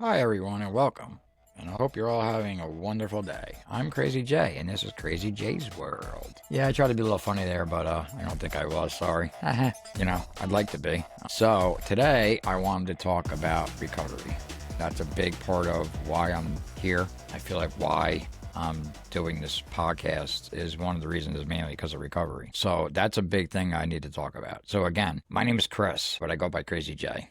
Hi, everyone, and welcome. And I hope you're all having a wonderful day. I'm Crazy Jay, and this is Crazy Jay's World. Yeah, I tried to be a little funny there, but I don't think I was. Sorry. I'd like to be. So today I wanted to talk about recovery. That's a big part of why I'm here. I feel like why I'm doing this podcast is one of the reasons is mainly because of recovery. So that's a big thing I need to talk about. So again, my name is Chris, but I go by Crazy Jay.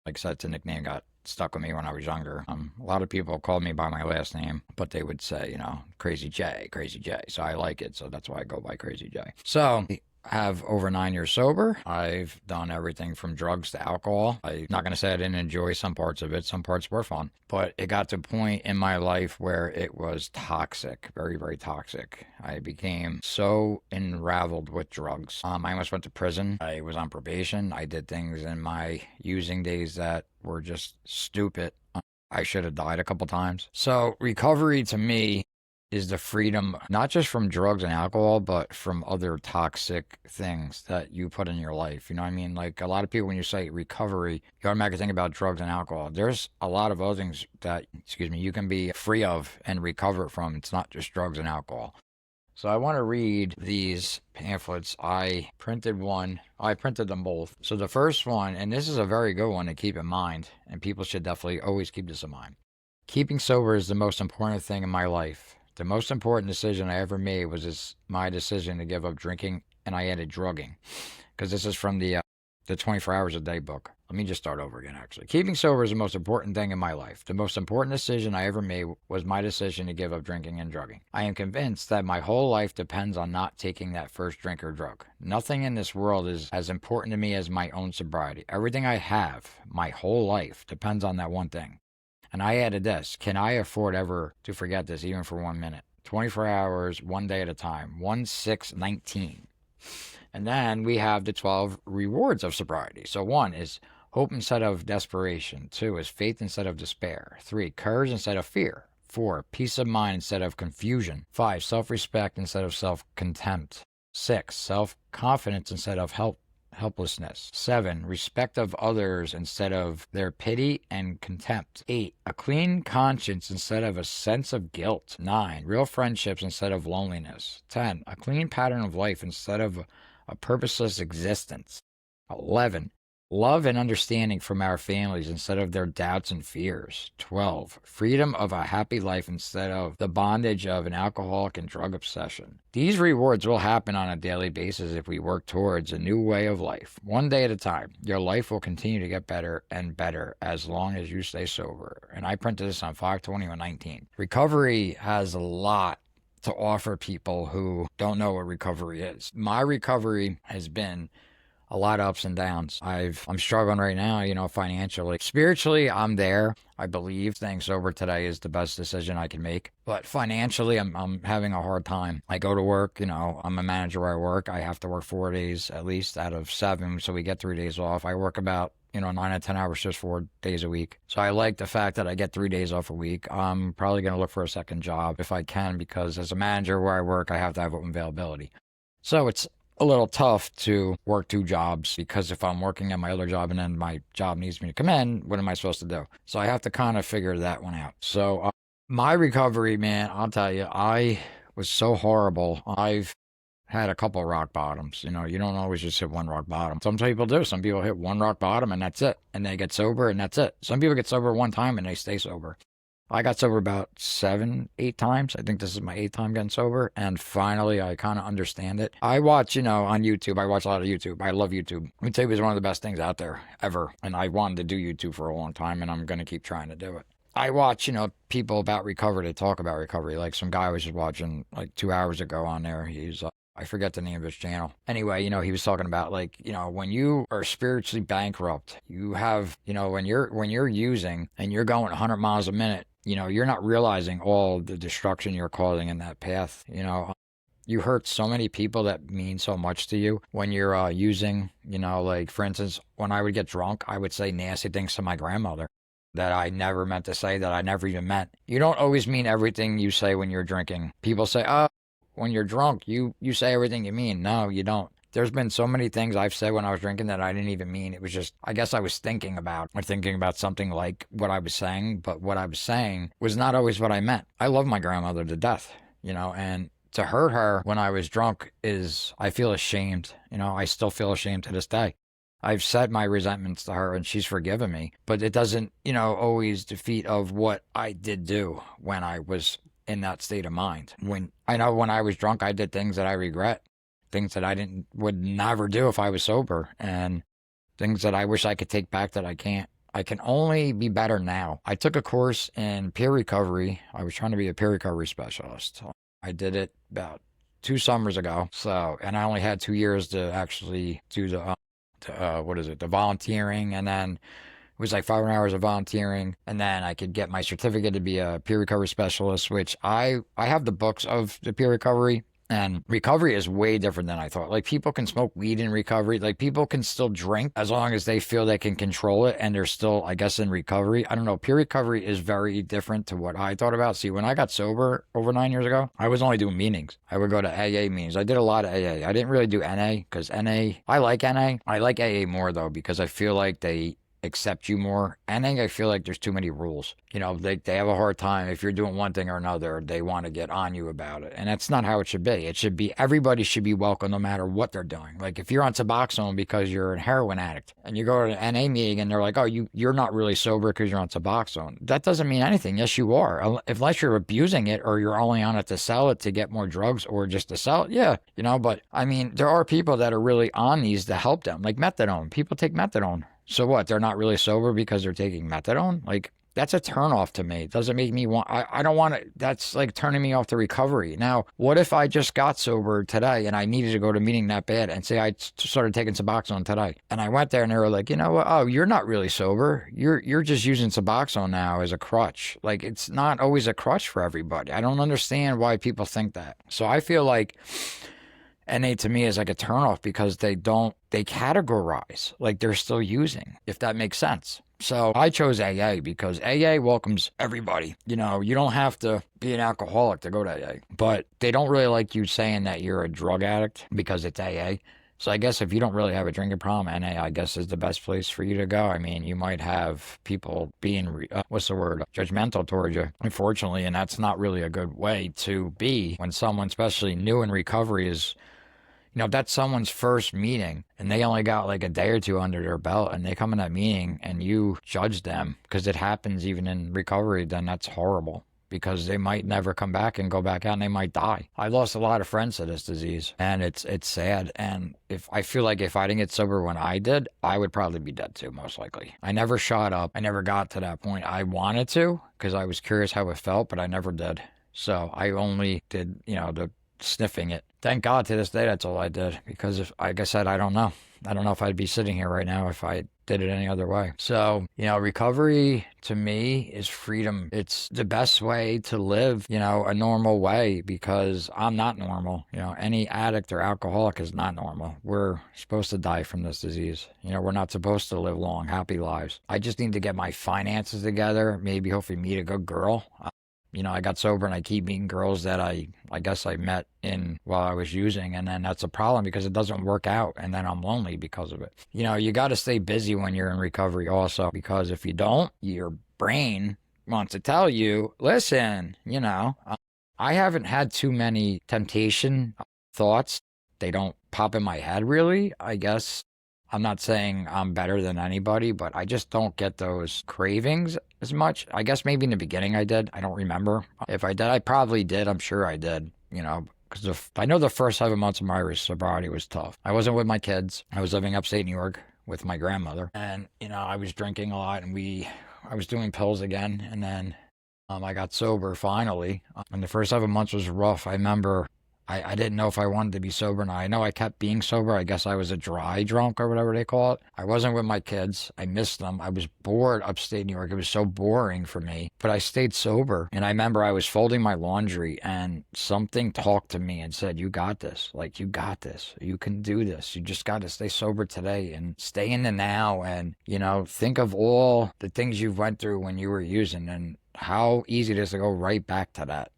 Like I said, it's a nickname got stuck with me when I was younger. A lot of people called me by my last name, but they would say, Crazy J, Crazy J. So I like it. So that's why I go by Crazy J. So I have over 9 years sober. I've done everything from drugs to alcohol. I'm not going to say I didn't enjoy some parts of it. Some parts were fun, but it got to a point in my life where it was toxic, very, very toxic. I became so enraveled with drugs. I almost went to prison. I was on probation. I did things in my using days that were just stupid. I should have died a couple times. So recovery to me is the freedom, not just from drugs and alcohol, but from other toxic things that you put in your life. You know what I mean? Like a lot of people, when you say recovery, you automatically think about drugs and alcohol. There's a lot of other things that, you can be free of and recover from. It's not just drugs and alcohol. So I want to read these pamphlets. I printed one. I printed them both. So the first one, and this is a very good one to keep in mind, and people should definitely always keep this in mind. Keeping sober is the most important thing in my life. The most important decision I ever made was my decision to give up drinking, and I added drugging. Because this is from the 24 Hours a Day book. Let me just start over again, actually. Keeping sober is the most important thing in my life. The most important decision I ever made was my decision to give up drinking and drugging. I am convinced that my whole life depends on not taking that first drink or drug. Nothing in this world is as important to me as my own sobriety. Everything I have, my whole life, depends on that one thing. And I added this. Can I afford ever to forget this, even for 1 minute? 24 hours, one day at a time. 1-6-19. And then we have the 12 rewards of sobriety. So 1 is hope instead of desperation. 2 is faith instead of despair. 3, courage instead of fear. 4, peace of mind instead of confusion. 5, self-respect instead of self-contempt. 6, self-confidence instead of helplessness. 7, respect of others instead of their pity and contempt. 8, a clean conscience instead of a sense of guilt. 9, real friendships instead of loneliness. 10, a clean pattern of life instead of a purposeless existence. 11, love and understanding from our families instead of their doubts and fears. 12, freedom of a happy life instead of the bondage of an alcoholic and drug obsession. These rewards will happen on a daily basis if we work towards a new way of life. One day at a time, your life will continue to get better and better as long as you stay sober. And I printed this on 5/20/19. Recovery has a lot to offer people who don't know what recovery is. My recovery has been a lot of ups and downs. I'm struggling right now, financially. Spiritually, I'm there. I believe staying sober today is the best decision I can make. But financially, I'm having a hard time. I go to work, I'm a manager where I work. I have to work 4 days at least out of 7, so we get 3 days off. I work about 9 to 10 hours just 4 days a week. So I like the fact that I get 3 days off a week. I'm probably going to look for a second job if I can, because as a manager where I work, I have to have open availability. So it's a little tough to work 2 jobs, because if I'm working at my other job and then my job needs me to come in, what am I supposed to do? So I have to kind of figure that one out. So my recovery, man, I'll tell you, I was so horrible. I've had a couple rock bottoms. You don't always just hit one rock bottom. Some people do. Some people hit one rock bottom and that's it. And they get sober and that's it. Some people get sober one time and they stay sober. I got sober about 7, 8 times. I think this is my 8th time getting sober. And finally, I kind of understand it. I watch, on YouTube. I watch a lot of YouTube. I love YouTube. YouTube is one of the best things out there ever. And I wanted to do YouTube for a long time, and I'm going to keep trying to do it. I watch, people about recovery to talk about recovery. Like some guy I was just watching like 2 hours ago on there. He's I forget the name of his channel. Anyway, he was talking about when you are spiritually bankrupt, you have, when you're using and you're going 100 miles a minute, you're not realizing all the destruction you're causing in that path. You hurt so many people that mean so much to you when you're using, like for instance, when I would get drunk, I would say nasty things to my grandmother that I never meant to say, that I never even meant. You don't always mean everything you say when you're drinking. People say, oh, when you're drunk, you say everything you mean. No, you don't. There's been so many things I've said when I was drinking that I didn't even mean. It was just, I guess I was thinking about something like what I was saying, but what I was saying was not always what I meant. I love my grandmother to death, and to hurt her when I was drunk I feel ashamed. I still feel ashamed to this day. I've said my resentments to her and she's forgiven me, but it doesn't, always defeat of what I did do when I was in that state of mind. When I was drunk, I did things that I regret, things that would never do if I was sober, and things that I wish I could take back that I can't. I can only be better now. I took a course in peer recovery. I was trying to be a peer recovery specialist. I did it about 2 summers ago. And I only had 2 years to actually do the volunteering, and then it was like 500 hours of volunteering, and then I could get my certificate to be a peer recovery specialist, which I have the books of the peer recovery. And recovery is way different than I thought. Like, people can smoke weed in recovery. Like, people can still drink as long as they feel they can control it and they're still, I guess, in recovery. I don't know. Peer recovery is very different to what I thought about. See, when I got sober over 9 years ago, I was only doing meetings. I would go to AA meetings. I did a lot of AA. I didn't really do NA because I like NA. I like AA more, though, because I feel like they accept you more. NA, I feel like there's too many rules. They have a hard time. If you're doing one thing or another, they want to get on you about it. And that's not how it should be. It should be, everybody should be welcome no matter what they're doing. Like, if you're on Suboxone because you're a heroin addict and you go to an NA meeting and they're like, oh, you're not really sober because you're on Suboxone. That doesn't mean anything. Yes, you are. Unless you're abusing it or you're only on it to sell it to get more drugs or just to sell it. Yeah. But I mean, there are people that are really on these to help them, like methadone. People take methadone. So what? They're not really sober because they're taking methadone? Like, that's a turnoff to me. It doesn't make me want, I don't want to, that's like turning me off to recovery. Now, what if I just got sober today and I needed to go to a meeting that bad, and say I started taking Suboxone today, and I went there and they were like, you know what? Oh, you're not really sober. You're just using Suboxone now as a crutch. Like, it's not always a crutch for everybody. I don't understand why people think that. So I feel like NA to me is like a turnoff because they categorize like they're still using, if that makes sense. So I chose AA because AA welcomes everybody. You don't have to be an alcoholic to go to AA, but they don't really like you saying that you're a drug addict because it's AA. So I guess if you don't really have a drinking problem, NA, I guess, is the best place for you to go. I mean, you might have people being, judgmental towards you, unfortunately, and that's not really a good way to be when someone, especially new in recovery, is, if that's someone's first meeting and they only got like a day or two under their belt and they come in that meeting and you judge them, because it happens even in recovery, then that's horrible, because they might never come back and go back out and they might die. I lost a lot of friends to this disease, and it's sad. And I feel like if I didn't get sober when I did, I would probably be dead too, most likely. I never shot up. I never got to that point. I wanted to because I was curious how it felt, but I never did. So I only did, the sniffing it. Thank God to this day that's all I did, because like I said, I don't know if I'd be sitting here right now if I did it any other way. So, recovery to me is freedom. It's the best way to live, a normal way, because I'm not normal. Any addict or alcoholic is not normal. We're supposed to die from this disease. We're not supposed to live long, happy lives. I just need to get my finances together, maybe hopefully meet a good girl. I got sober and I keep meeting girls that I guess I met while I was using, and then that's a problem because it doesn't work out, and then I'm lonely because of it. You got to stay busy when you're in recovery also, because if you don't, your brain wants to tell you, listen, I haven't had too many temptation thoughts. They don't pop in my head really, I guess. I'm not saying I'm better than anybody, but I just don't get those cravings as much. I guess maybe in the beginning I did. I don't remember. If I did, I probably did. I'm sure I did, because I know the first 7 months of my sobriety was tough. I wasn't with my kids. I was living upstate New York with my grandmother, and, I was drinking a lot, and I was doing pills again, and then I got sober finally. And the first 7 months was rough. I remember I didn't know if I wanted to be sober now. I know I kept being sober. I guess I was a dry drunk or whatever they call it. I wasn't with my kids. I missed them. I was bored upstate New York. It was so boring for me. But I stayed sober. And I remember I was folding my laundry and something talked to me and said, you got this. Like, you got this. You can do this. You just got to stay sober today and stay in the now. And, think of all the things you went through when you were using and how easy it is to go right back to that,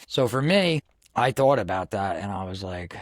So for me, I thought about that and I was like,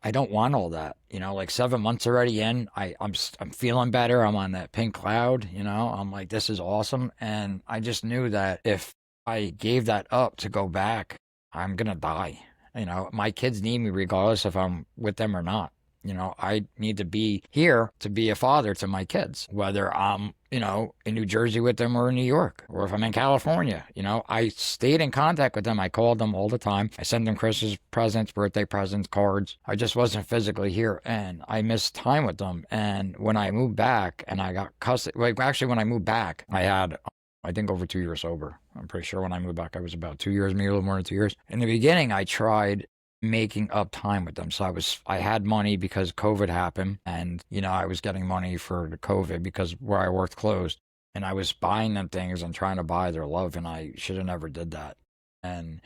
I don't want all that. You know, like 7 months already in, I'm feeling better. I'm on that pink cloud, you know. I'm like, this is awesome. And I just knew that if I gave that up to go back, I'm gonna die. You know, my kids need me regardless if I'm with them or not. You know, I need to be here to be a father to my kids, whether I'm, you know, in New Jersey with them or in New York, or if I'm in California. You know, I stayed in contact with them. I called them all the time. I sent them Christmas presents, birthday presents, cards. I just wasn't physically here, and I missed time with them. And when I moved back and I got custody, like actually when I moved back, I had, I think, over 2 years sober. I'm pretty sure when I moved back, I was about 2 years, maybe a little more than 2 years. In the beginning, I tried making up time with them. So I had money because COVID happened, and, you know, I was getting money for the COVID because where I worked closed, and I was buying them things and trying to buy their love, and I should have never did that. And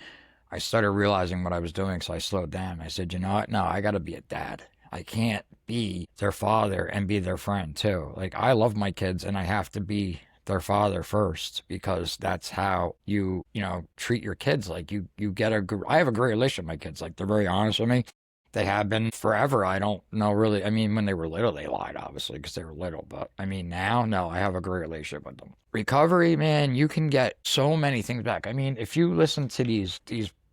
I started realizing what I was doing, so I slowed down. I said, you know what? No, I got to be a dad. I can't be their father and be their friend too. Like, I love my kids, and I have to be their father first, because that's how you know, treat your kids. Like, you get I have a great relationship with my kids. Like, they're very honest with me. They have been forever. I don't know really. I mean, when they were little, they lied, obviously, because they were little. But I mean, now, no, I have a great relationship with them. Recovery, man, you can get so many things back. I mean, if you listen to these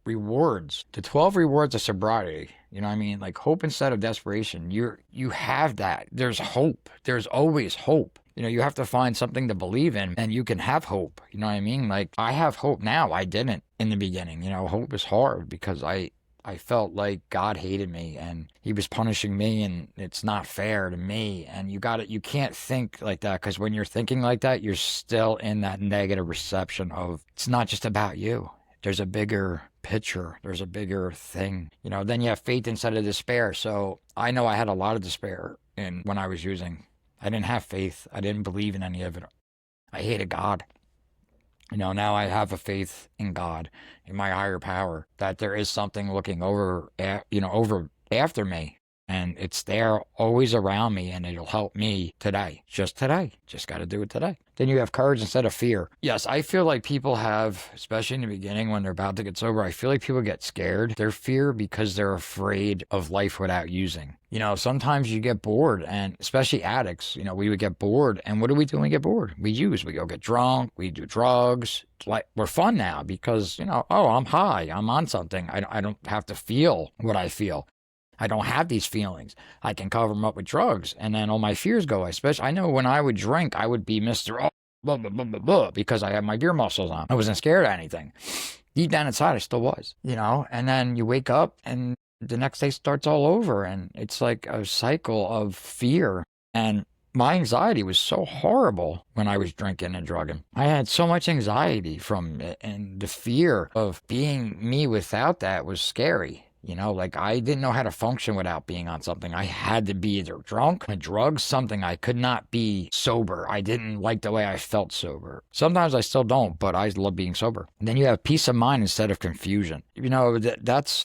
rewards, the 12 rewards of sobriety, you know what I mean? Like, hope instead of desperation. You have that. There's hope. There's always hope. You know, you have to find something to believe in, and you can have hope. You know what I mean? Like, I have hope now. I didn't in the beginning. You know, hope is hard because I felt like God hated me and he was punishing me, and it's not fair to me. And you can't think like that, because when you're thinking like that, you're still in that negative reception of, it's not just about you. There's a bigger picture. There's a bigger thing. You know, then you have faith instead of despair. So I know I had a lot of despair when I was using. I didn't have faith. I didn't believe in any of it. I hated God. You know, now I have a faith in God, in my higher power, that there is something looking over after me. And it's there always around me, and it'll help me today. Just today. Just got to do it today. Then you have courage instead of fear. Yes, I feel like people have, especially in the beginning when they're about to get sober, I feel like people get scared. They're fear because they're afraid of life without using. You know, sometimes you get bored, and especially addicts, you know, we would get bored. And what do we do when we get bored? We use. We go get drunk. We do drugs. Like, we're fun now because, you know, oh, I'm high. I'm on something. I don't have to feel what I feel. I don't have these feelings. I can cover them up with drugs, and then all my fears go. I know when I would drink, I would be Mr. Oh, blah, blah, blah, blah, blah, because I had my beer muscles on. I wasn't scared of anything. Deep down inside, I still was, you know? And then you wake up, and the next day starts all over, and it's like a cycle of fear. And my anxiety was so horrible when I was drinking and drugging. I had so much anxiety from it, and the fear of being me without that was scary. You know, like, I didn't know how to function without being on something. I had to be either drunk, on drugs, something. I could not be sober. I didn't like the way I felt sober. Sometimes I still don't, but I love being sober. And then you have peace of mind instead of confusion. You know,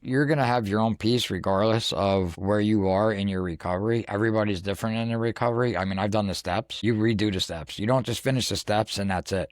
you're going to have your own peace regardless of where you are in your recovery. Everybody's different in their recovery. I mean, I've done the steps. You redo the steps. You don't just finish the steps and that's it,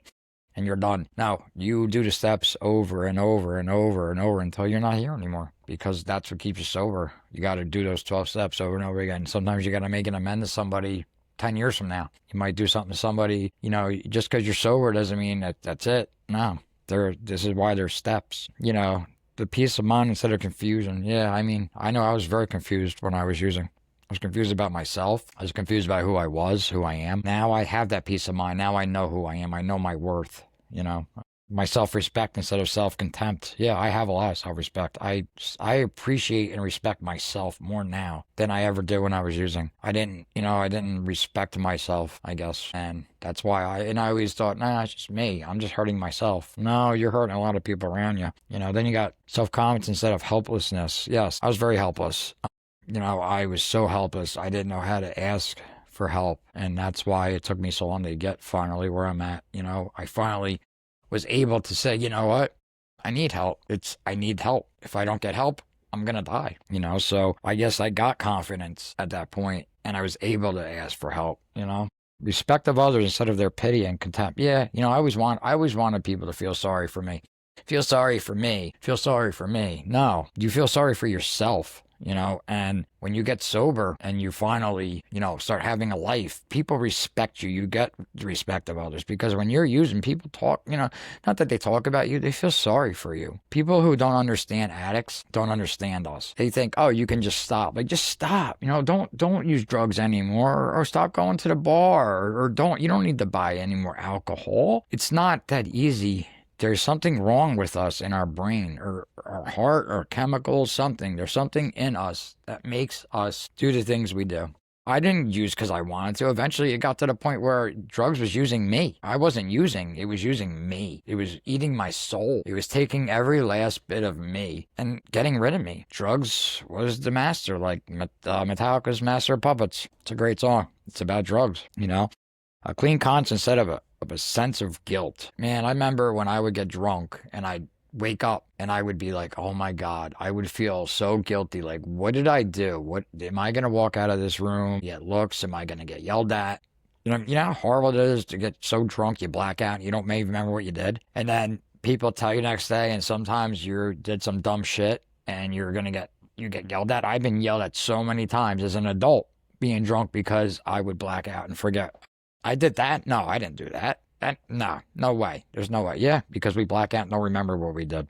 and you're done. No, you do the steps over and over and over and over until you're not here anymore, because that's what keeps you sober. You got to do those 12 steps over and over again. Sometimes you got to make an amend to somebody 10 years from now. You might do something to somebody, you know, just because you're sober doesn't mean that's it. No, this is why there's steps. You know, the peace of mind instead of confusion. Yeah, I mean, I know I was very confused when I was using. I was confused about myself. I was confused about who I was, who I am. Now I have that peace of mind. Now I know who I am. I know my worth. You know, my self-respect instead of self-contempt. Yeah, I have a lot of self-respect. I appreciate and respect myself more now than I ever did when I was using. I didn't respect myself, I guess. And that's why I always thought, nah, it's just me. I'm just hurting myself. No, you're hurting a lot of people around you. You know, then you got self-confidence instead of helplessness. Yes, I was very helpless. You know, I was so helpless. I didn't know how to ask for help. And that's why it took me so long to get finally where I'm at. You know, I finally was able to say, you know what? I need help. I need help. If I don't get help, I'm going to die. You know, so I guess I got confidence at that point, and I was able to ask for help, you know. Respect of others instead of their pity and contempt. Yeah, you know, I always wanted people to feel sorry for me. Feel sorry for me. Feel sorry for me. No, you feel sorry for yourself. you know, and when you get sober and you finally, you know, start having a life, people respect you. You get the respect of others because when you're using, people talk, you know, not that they talk about you, they feel sorry for you. People who don't understand addicts don't understand us. They think, oh, you can just stop. Like, just stop. You know, don't use drugs anymore, or stop going to the bar, or you don't need to buy any more alcohol. It's not that easy. There's something wrong with us in our brain or our heart or chemicals, something. There's something in us that makes us do the things we do. I didn't use because I wanted to. Eventually, it got to the point where drugs was using me. I wasn't using, it was using me. It was eating my soul. It was taking every last bit of me and getting rid of me. Drugs was the master, like Metallica's Master of Puppets. It's a great song. It's about drugs, you know? A clean conscience instead of a sense of guilt. Man, I remember when I would get drunk and I'd wake up and I would be like, oh my God, I would feel so guilty. Like, what did I do? What am I going to walk out of this room, get looks? Am I going to get yelled at? You know how horrible it is to get so drunk you black out and you don't maybe remember what you did? And then people tell you next day, and sometimes you did some dumb shit and you get yelled at. I've been yelled at so many times as an adult being drunk because I would black out and forget. I did that? No, I didn't do that. No way. There's no way. Yeah, because we black out and don't remember what we did.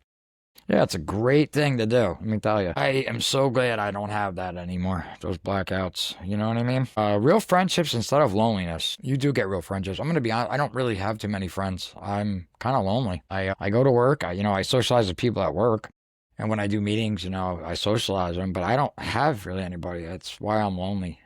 Yeah, it's a great thing to do, let me tell you. I am so glad I don't have that anymore, those blackouts. You know what I mean? Real friendships instead of loneliness. You do get real friendships. I'm going to be honest, I don't really have too many friends. I'm kind of lonely. I go to work. I socialize with people at work. And when I do meetings, you know, I socialize them. But I don't have really anybody. That's why I'm lonely.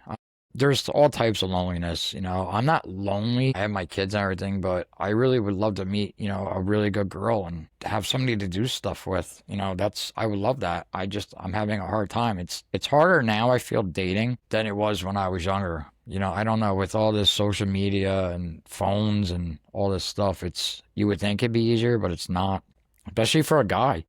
There's all types of loneliness, you know. I'm not lonely. I have my kids and everything, but I really would love to meet, you know, a really good girl and have somebody to do stuff with. You know, I would love that. I'm having a hard time. It's harder now, I feel, dating than it was when I was younger. You know, I don't know, with all this social media and phones and all this stuff, you would think it'd be easier, but it's not. Especially for a guy.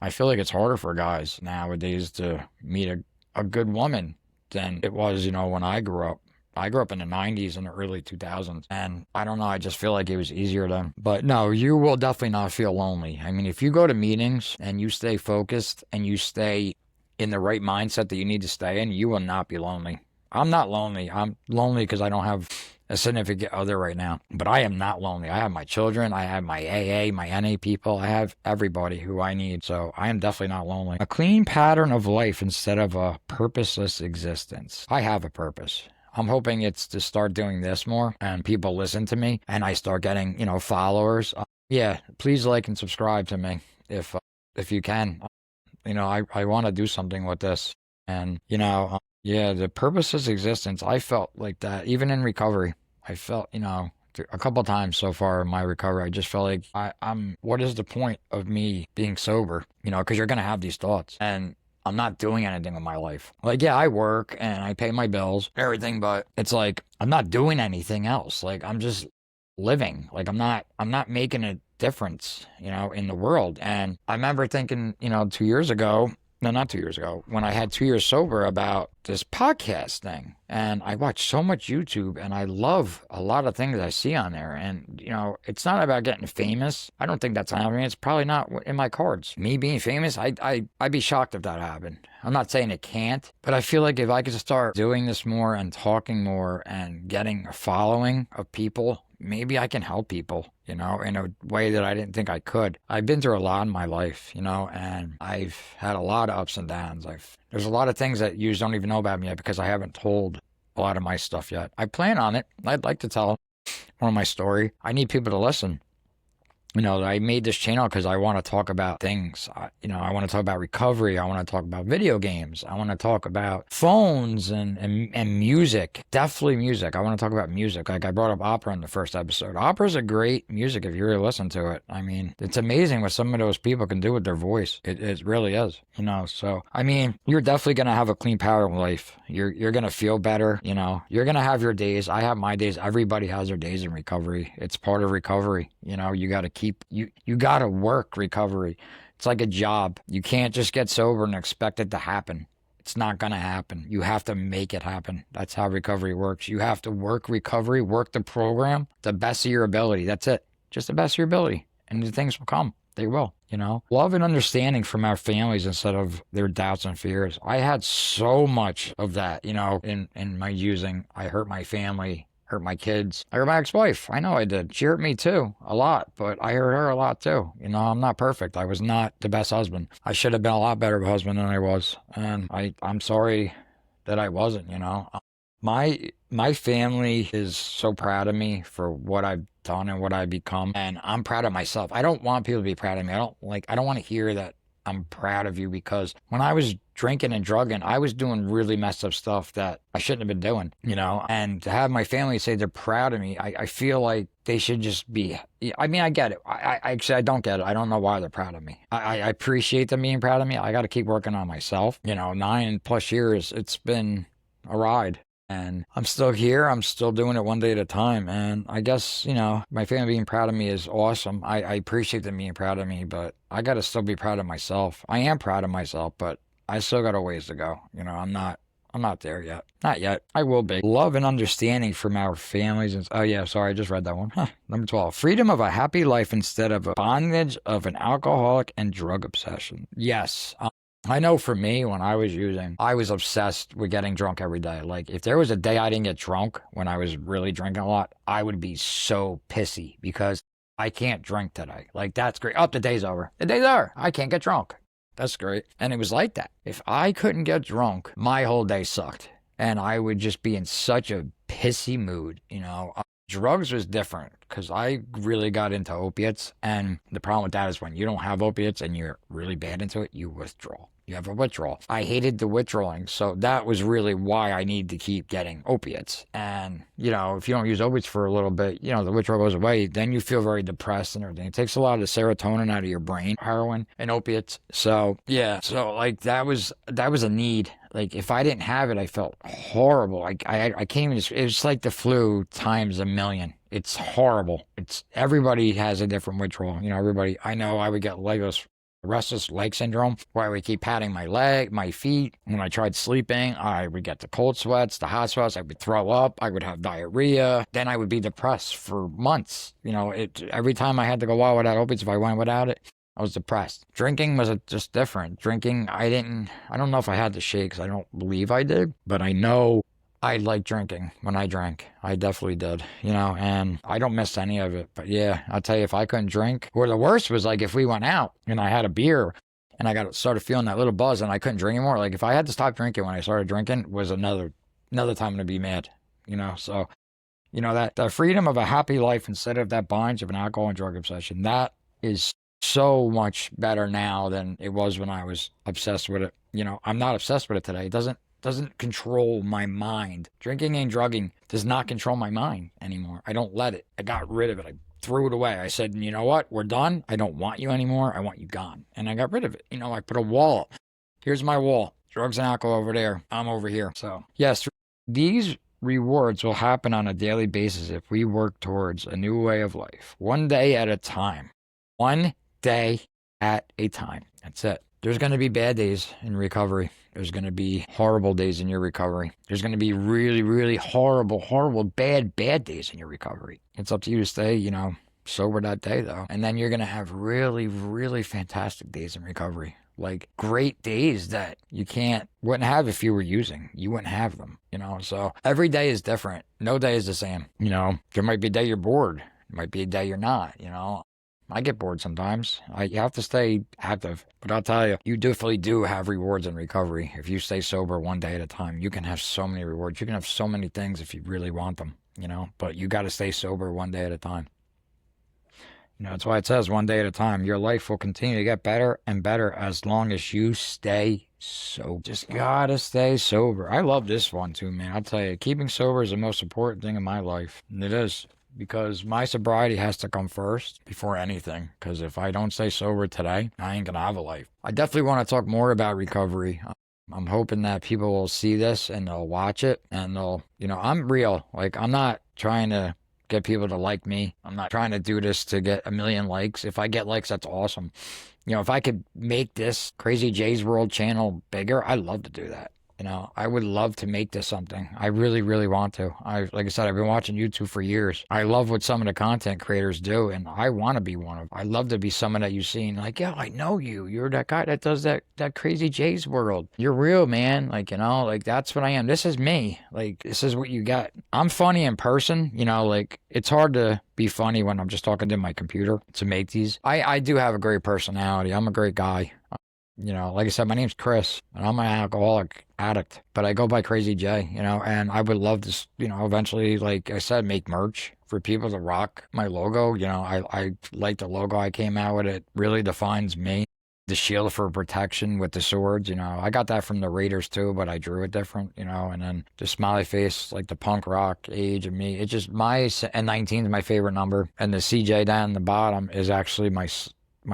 I feel like it's harder for guys nowadays to meet a good woman than it was, you know, when I grew up. I grew up in the 90s and the early 2000s, and I don't know, I just feel like it was easier then. But no, you will definitely not feel lonely. I mean, if you go to meetings and you stay focused and you stay in the right mindset that you need to stay in, you will not be lonely. I'm not lonely. I'm lonely because I don't have a significant other right now. But I am not lonely. I have my children. I have my AA, my NA people. I have everybody who I need. So I am definitely not lonely. A clean pattern of life instead of a purposeless existence. I have a purpose. I'm hoping it's to start doing this more and people listen to me and I start getting, you know, followers. Yeah, please like and subscribe to me if you can. You know, I want to do something with this. And, you know, yeah, the purposeless existence, I felt like that even in recovery. I felt, you know, a couple times so far in my recovery, I just felt like I'm what is the point of me being sober? You know, because you're going to have these thoughts and I'm not doing anything with my life. Like, yeah, I work and I pay my bills, everything, but it's like, I'm not doing anything else. Like, I'm just living. Like, I'm not making a difference, you know, in the world. And I remember thinking, you know, 2 years ago, no, not 2 years ago, when I had 2 years sober about this podcast thing. And I watch so much YouTube and I love a lot of things I see on there. And, you know, it's not about getting famous. I don't think that's happening. It's probably not in my cards. Me being famous, I'd be shocked if that happened. I'm not saying it can't, but I feel like if I could start doing this more and talking more and getting a following of people, maybe I can help people, you know, in a way that I didn't think I could. I've been through a lot in my life, you know, and I've had a lot of ups and downs. There's a lot of things that you don't even know about me yet because I haven't told a lot of my stuff yet. I plan on it. I'd like to tell more of my story. I need people to listen. You know, I made this channel because I want to talk about things. I want to talk about recovery. I want to talk about video games. I want to talk about phones and music. Definitely music. I want to talk about music. Like I brought up opera in the first episode. Opera's a great music if you really listen to it. I mean, it's amazing what some of those people can do with their voice. It really is, you know. So, I mean, you're definitely going to have a clean pattern of life. You're going to feel better, you know. You're going to have your days. I have my days. Everybody has their days in recovery. It's part of recovery. You know, you got to you got to work recovery. It's like a job. You can't just get sober and expect it to happen. It's not going to happen. You have to make it happen. That's how recovery works. You have to work recovery, work the program, the best of your ability. That's it. Just the best of your ability. And the things will come. They will, you know. Love and understanding from our families instead of their doubts and fears. I had so much of that, you know, in my using. I hurt my family, hurt my kids. I hurt my ex-wife. I know I did. She hurt me too, a lot, but I hurt her a lot too. You know, I'm not perfect. I was not the best husband. I should have been a lot better of a husband than I was. And I'm sorry that I wasn't, you know. My family is so proud of me for what I've done and what I've become, and I'm proud of myself. I don't want people to be proud of me. I don't want to hear that I'm proud of you, because when I was drinking and drugging, I was doing really messed up stuff that I shouldn't have been doing, you know. And to have my family say they're proud of me, I feel like they should just be. I mean, I get it. I actually, I don't get it. I don't know why they're proud of me. I appreciate them being proud of me. I got to keep working on myself. You know, 9+ years, it's been a ride. And I'm still here. I'm still doing it one day at a time. And I guess, you know, my family being proud of me is awesome. I appreciate them being proud of me, but I got to still be proud of myself. I am proud of myself, but I still got a ways to go. You know, I'm not there yet. Not yet. I will be. Love and understanding from our families. Oh, yeah. Sorry. I just read that one. Number 12. Freedom of a happy life instead of a bondage of an alcoholic and drug obsession. Yes. I know for me, when I was using, I was obsessed with getting drunk every day. Like, if there was a day I didn't get drunk when I was really drinking a lot, I would be so pissy because I can't drink today. Like, that's great. Oh, the day's over. The day's over. I can't get drunk. That's great. And it was like that. If I couldn't get drunk, my whole day sucked. And I would just be in such a pissy mood, you know. Drugs was different because I really got into opiates. And the problem with that is when you don't have opiates and you're really bad into it, you withdraw. You have a withdrawal. I hated the withdrawing. So that was really why I need to keep getting opiates. And, you know, if you don't use opiates for a little bit, you know, the withdrawal goes away. Then you feel very depressed and everything. It takes a lot of the serotonin out of your brain, heroin and opiates. So, yeah. So, like, that was a need. Like, if I didn't have it, I felt horrible. I can't even, it was like the flu times a million. It's horrible. Everybody has a different withdrawal. You know, I know I would get restless leg syndrome, where I would keep patting my feet. When I tried sleeping, I would get the cold sweats, the hot sweats. I would throw up. I would have diarrhea. Then I would be depressed for months. You know, every time I had to go out without opiates, if I went without it, I was depressed. Drinking was just different. Drinking, I don't know if I had the shakes. I don't believe I did, but I know I liked drinking when I drank. I definitely did, you know, and I don't miss any of it. But yeah, I'll tell you, if I couldn't drink, or the worst was like if we went out and I had a beer and I started feeling that little buzz and I couldn't drink anymore. Like, if I had to stop drinking when I started drinking, was another time to be mad, you know. So, you know, that the freedom of a happy life instead of that bondage of an alcohol and drug obsession, that is so much better now than it was when I was obsessed with it. You know, I'm not obsessed with it today. It doesn't control my mind. Drinking and drugging does not control my mind anymore. I don't let it. I got rid of it. I threw it away. I said, you know what? We're done. I don't want you anymore. I want you gone. And I got rid of it. You know, I put a wall up. Here's my wall. Drugs and alcohol over there. I'm over here. So, yes, these rewards will happen on a daily basis if we work towards a new way of life. One day at a time. One day at a time. That's it. There's going to be bad days in recovery. There's going to be horrible days in your recovery. There's going to be really, really horrible, bad days in your recovery. It's up to you to stay, you know, sober that day, though. And then you're going to have really, really fantastic days in recovery. Like, great days that you wouldn't have if you were using. You wouldn't have them, you know. So every day is different. No day is the same. You know, there might be a day you're bored. There might be a day you're not, you know. I get bored sometimes. You have to stay active. But I'll tell you, you definitely do have rewards in recovery. If you stay sober one day at a time, you can have so many rewards. You can have so many things if you really want them, you know. But you got to stay sober one day at a time. You know, that's why it says one day at a time. Your life will continue to get better and better as long as you stay sober. Just gotta stay sober. I love this one too, man. I'll tell you, keeping sober is the most important thing in my life. And it is. Because my sobriety has to come first before anything. Because if I don't stay sober today, I ain't gonna have a life. I definitely want to talk more about recovery. I'm hoping that people will see this and they'll watch it and they'll, you know, I'm real. Like, I'm not trying to get people to like me. I'm not trying to do this to get a million likes. If I get likes, that's awesome. You know, if I could make this Crazy J's World channel bigger, I'd love to do that. You know, I would love to make this something. I really, really want to. Like I said, I've been watching YouTube for years. I love what some of the content creators do, and I want to be one of them. I love to be someone that you've seen, like, yeah, I know you. You're that guy that does that Crazy J's World. You're real, man. Like, you know, like that's what I am. This is me. Like, this is what you got. I'm funny in person, you know, like it's hard to be funny when I'm just talking to my computer to make these. I do have a great personality. I'm a great guy. You know, like I said, my name's Chris, and I'm an alcoholic addict, but I go by Crazy J, you know, and I would love to, you know, eventually, like I said, make merch for people to rock my logo. You know, I like the logo I came out with. It really defines me. The shield for protection with the swords, you know, I got that from the Raiders too, but I drew it different, you know, and then the smiley face, like the punk rock age of me. It's just and 19 is my favorite number, and the CJ down the bottom is actually my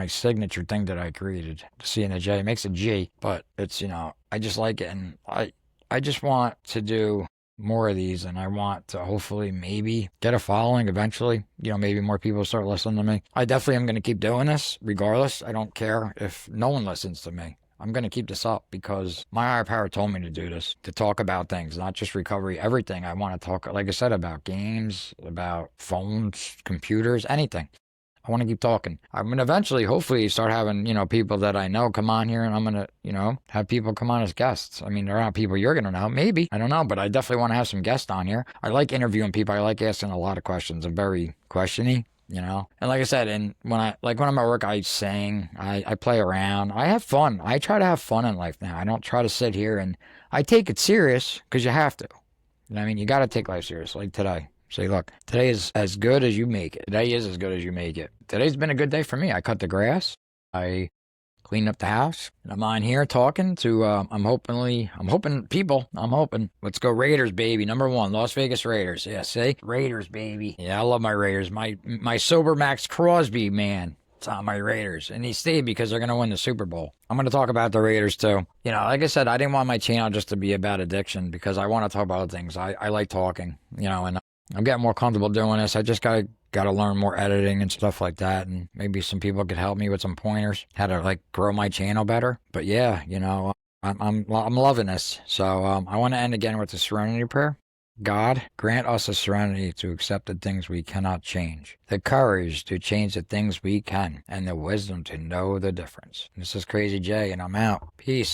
signature thing that I created. The C and the J, it makes a G, but it's, you know, I just like it, and I just want to do more of these, and I want to hopefully maybe get a following eventually. You know, maybe more people start listening to me. I definitely am going to keep doing this regardless. I don't care if no one listens to me. I'm going to keep this up because my higher power told me to do this, to talk about things, not just recovery, everything. I want to talk, like I said, about games, about phones, computers, anything. I want to keep talking. I'm going to eventually, hopefully, start having, you know, people that I know come on here, and I'm going to, you know, have people come on as guests. I mean, they're not people you're going to know. Maybe. I don't know, but I definitely want to have some guests on here. I like interviewing people. I like asking a lot of questions. I'm very questiony, you know. And like I said, and when I'm at work, I sing, I play around. I have fun. I try to have fun in life now. I don't try to sit here, and I take it serious because you have to. You know what I mean? You got to take life serious, like today. Say, look, today is as good as you make it. Today is as good as you make it. Today's been a good day for me. I cut the grass. I cleaned up the house. And I'm on here talking to, I'm hoping people. Let's go Raiders, baby. #1, Las Vegas Raiders. Yeah, see? Raiders, baby. Yeah, I love my Raiders. My sober Max Crosby, man. It's on my Raiders. And he stayed because they're going to win the Super Bowl. I'm going to talk about the Raiders too. You know, like I said, I didn't want my channel just to be about addiction because I want to talk about other things. I like talking, you know, and I'm getting more comfortable doing this. I just got to learn more editing and stuff like that, and maybe some people could help me with some pointers how to like grow my channel better. But yeah, you know, I'm loving this. So I want to end again with the Serenity Prayer. God, grant us the serenity to accept the things we cannot change, the courage to change the things we can, and the wisdom to know the difference. This is Crazy J, and I'm out. Peace.